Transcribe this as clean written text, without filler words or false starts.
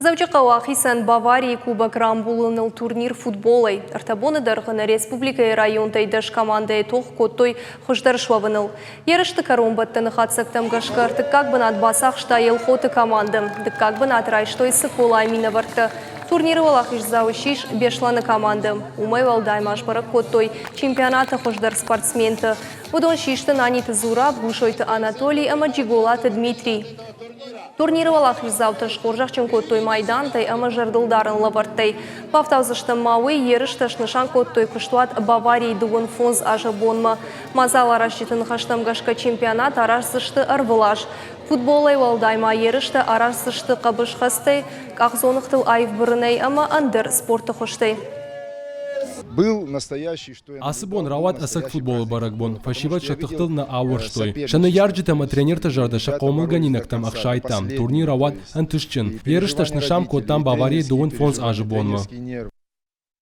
Завчақауа Хисан Баварии Кубок Рамбулыныл турнир футболай. Артабоны дарғыны республика районтай даш командai тоқ коттой хұждар шуавыныл. Ерішті каромбаттыны қатсақтам ғашқарты как бін атбасақ штайыл хоты командым. Дық бін атрай штойсы колай мина варты. Турниры олақ ішзауы шиш бешланы командым. Умай валдаймаш бары коттой чемпионаты хұждар спортсменті. Будон шишті наниты Зура, Бушойты Анатолий, Амаджиголаты Дмитрий. Турниры олақ ішзауты шқоржақ чын коттой майдантай, ама жардылдарын лавартай. Павтаузышты мауы ерішті шнышан коттой күштуат Баварии дуын фонз ажы бонма. Мазал арашчетін қаштамғашқа чемпионат арашсышты арвылаш. Футболай валдайма ерішті арашсышты қабыш қастай, қақзонықтыл айып бұрынай, ама андыр спорты құштай. Был настоящий, что я... Асыбон рават асак футболы баракбон. Фашиват шатыхтыл на ауыр штой. Шаны ярджитама тренерта жардаша қомылганинактам ақшайтам. Турнир рават антышчын. Ерішташ нышам коттам Баварии дуын фонз ажы бонма.